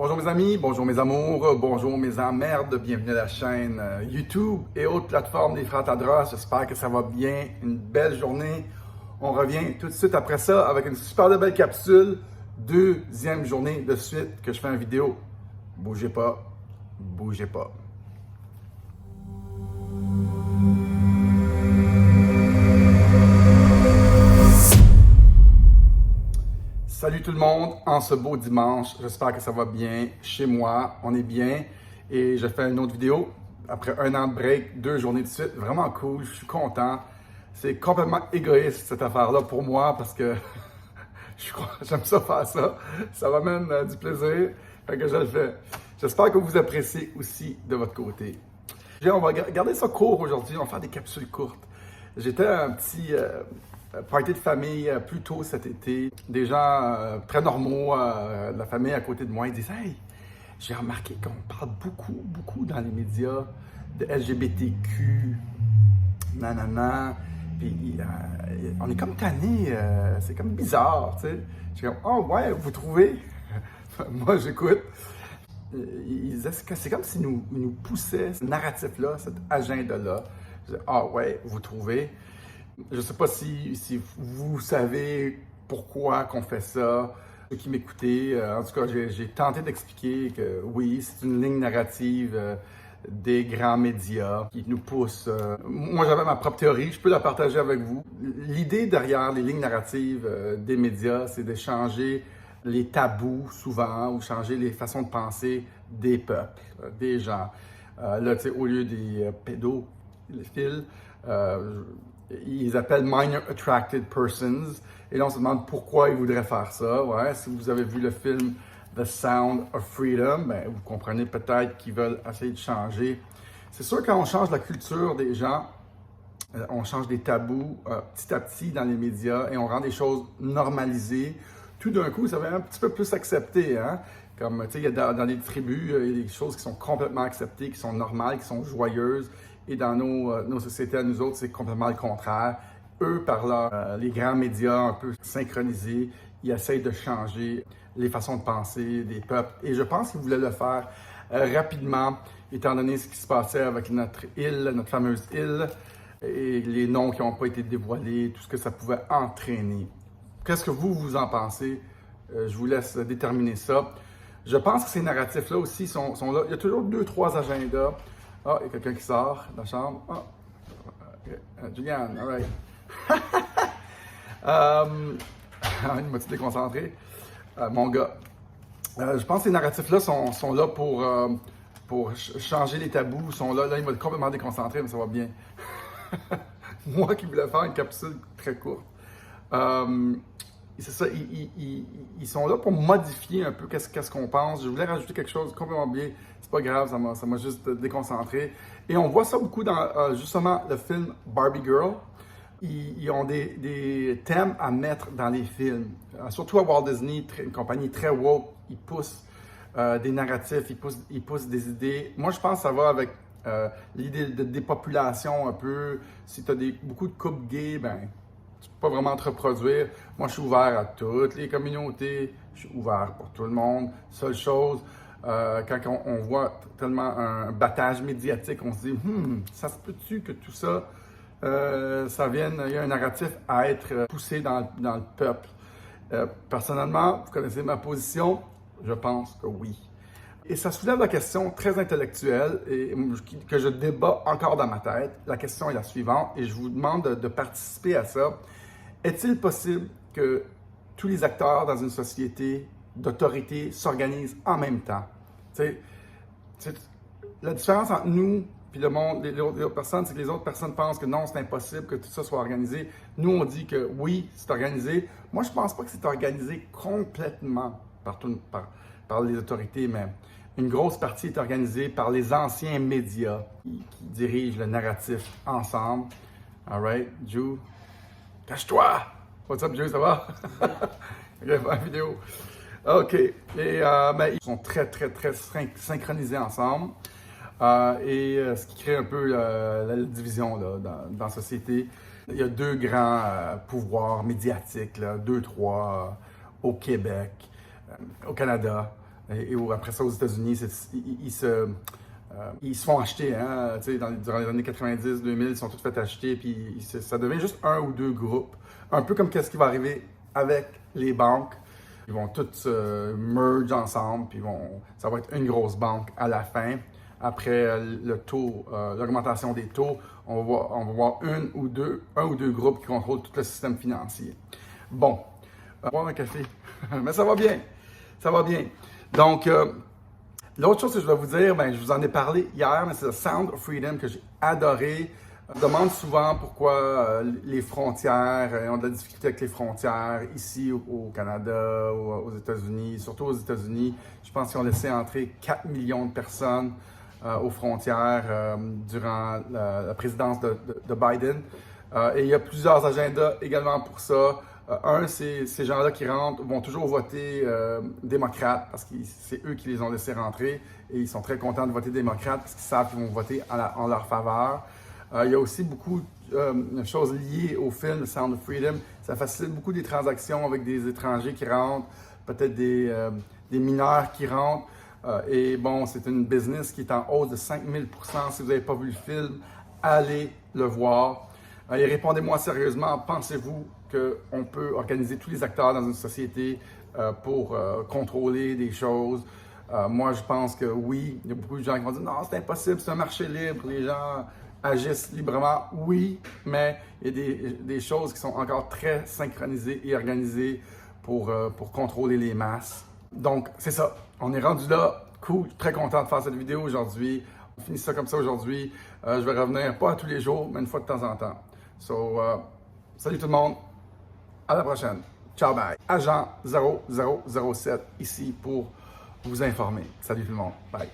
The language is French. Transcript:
Bonjour mes amis, bonjour mes amours, bonjour mes emmerdes, bienvenue à la chaîne YouTube et autres plateformes des Frères Tadros. J'espère que ça va bien, une belle journée. On revient tout de suite après ça avec une super belle capsule, deuxième journée de suite que je fais une vidéo. Bougez pas, bougez pas. Salut tout le monde, en ce beau dimanche, j'espère que ça va bien chez moi, on est bien et je fais une autre vidéo après un an de break, 2 journées de suite, vraiment cool, je suis content. C'est complètement égoïste cette affaire-là pour moi parce que j'aime ça faire ça, ça m'amène du plaisir, fait que je le fais. J'espère que vous appréciez aussi de votre côté. On va garder ça court aujourd'hui, on va faire des capsules courtes. J'étais à un petit party de famille plus tôt cet été. Des gens très normaux, de la famille à côté de moi, ils disent « Hey, j'ai remarqué qu'on parle beaucoup dans les médias de LGBTQ, nanana. Puis on est comme tanné, c'est comme bizarre, tu sais. » Je suis comme « Oh ouais, vous trouvez? » Moi, j'écoute. Ils disaient que c'est comme s'ils nous poussaient ce narratif-là, cet agenda-là. Je disais, ah ouais, vous trouvez? Je ne sais pas si vous savez pourquoi qu'on fait ça. Ceux qui m'écoutez, en tout cas, j'ai tenté d'expliquer que oui, c'est une ligne narrative des grands médias qui nous poussent. Moi, j'avais ma propre théorie, je peux la partager avec vous. L'idée derrière les lignes narratives des médias, c'est de changer les tabous souvent ou changer les façons de penser des peuples, des gens. Là, tu sais, au lieu des pédophiles, ils appellent minor attracted persons. Et là, on se demande pourquoi ils voudraient faire ça. Ouais, si vous avez vu le film The Sound of Freedom, ben, vous comprenez peut-être qu'ils veulent essayer de changer. C'est sûr que quand on change la culture des gens, on change des tabous petit à petit dans les médias et on rend des choses normalisées. Tout d'un coup, ça va être un petit peu plus accepté. Hein? Comme, tu sais, il y a dans les tribus, il y a des choses qui sont complètement acceptées, qui sont normales, qui sont joyeuses. Et dans nos sociétés à nous autres, c'est complètement le contraire. Eux, par les grands médias un peu synchronisés, ils essayent de changer les façons de penser des peuples. Et je pense qu'ils voulaient le faire rapidement, étant donné ce qui se passait avec notre île, notre fameuse île, et les noms qui n'ont pas été dévoilés, tout ce que ça pouvait entraîner. Qu'est-ce que vous en pensez? Je vous laisse déterminer ça. Je pense que ces narratifs-là aussi sont là. Il y a toujours 2-3 agendas. Ah, il y a quelqu'un qui sort de la chambre. Ah, Juliane, all right. Il m'a-tu déconcentré? Mon gars. Je pense que ces narratifs-là sont là pour changer les tabous. Sont là, il m'a complètement déconcentré, mais ça va bien. Moi qui voulais faire une capsule très courte. C'est ça, ils sont là pour modifier un peu qu'est-ce qu'on pense. Je voulais rajouter quelque chose complètement bien. C'est pas grave, ça m'a juste déconcentré. Et on voit ça beaucoup dans justement le film Barbie Girl. Ils ont des thèmes à mettre dans les films. Surtout à Walt Disney, une compagnie très woke. Ils poussent des narratifs, ils poussent des idées. Moi, je pense que ça va avec l'idée de dépopulation un peu. Si tu as beaucoup de couples gays, ben tu peux pas vraiment te reproduire. Moi, je suis ouvert à toutes les communautés. Je suis ouvert pour tout le monde. Seule chose, quand on voit tellement un battage médiatique, on se dit, ça se peut-tu que tout ça, ça vienne, il y a un narratif à être poussé dans le peuple. Personnellement, vous connaissez ma position, je pense que oui. Et ça soulève la question très intellectuelle et que je débat encore dans ma tête. La question est la suivante et je vous demande de participer à ça. Est-il possible que tous les acteurs dans une société d'autorité s'organisent en même temps? La différence entre nous et le monde, les autres personnes, c'est que les autres personnes pensent que non, c'est impossible que tout ça soit organisé. Nous, on dit que oui, c'est organisé. Moi, je ne pense pas que c'est organisé complètement par les autorités, mais une grosse partie est organisée par les anciens médias qui dirigent le narratif ensemble. All right, Drew? Cache-toi! What's up, Joe, ça va? Ok, bonne vidéo. OK. Et ils sont très synchronisés ensemble. Ce qui crée un peu la division là, dans la société. Il y a 2 grands pouvoirs médiatiques, 2-3 au Québec, au Canada. Et après ça, aux États-Unis, ils se font acheter. Hein? Durant les années 90, 2000, ils sont tous fait acheter. Puis ça devient juste un ou deux groupes. Un peu comme qu'est-ce qui va arriver avec les banques. Ils vont tous se merge ensemble. Puis ça va être une grosse banque à la fin. Après l'augmentation des taux, on va voir un ou deux groupes qui contrôlent tout le système financier. Bon, boire un café. Mais ça va bien. Ça va bien. Donc, l'autre chose que je vais vous dire, je vous en ai parlé hier, mais c'est le Sound of Freedom que j'ai adoré. On me demande souvent pourquoi les frontières, ont de la difficulté avec les frontières ici au Canada ou aux États-Unis, surtout aux États-Unis. Je pense qu'ils ont laissé entrer 4 millions de personnes aux frontières durant la présidence de Biden. Et il y a plusieurs agendas également pour ça. Ces gens-là qui rentrent vont toujours voter démocrate parce que c'est eux qui les ont laissés rentrer et ils sont très contents de voter démocrate parce qu'ils savent qu'ils vont voter en leur faveur. Il y a aussi beaucoup de choses liées au film The Sound of Freedom. Ça facilite beaucoup des transactions avec des étrangers qui rentrent, peut-être des mineurs qui rentrent. Et bon, c'est une business qui est en hausse de 5000 %. Si vous n'avez pas vu le film, allez le voir. Et répondez-moi sérieusement, pensez-vous qu'on peut organiser tous les acteurs dans une société pour contrôler des choses? Moi, je pense que oui. Il y a beaucoup de gens qui vont dire non, c'est impossible, c'est un marché libre, les gens agissent librement. Oui, mais il y a des choses qui sont encore très synchronisées et organisées pour contrôler les masses. Donc, c'est ça. On est rendu là. Cool. Très content de faire cette vidéo aujourd'hui. On finit ça comme ça aujourd'hui. Je vais revenir, pas à tous les jours, mais une fois de temps en temps. Salut tout le monde. À la prochaine. Ciao, bye. Agent 0007 ici pour vous informer. Salut tout le monde. Bye.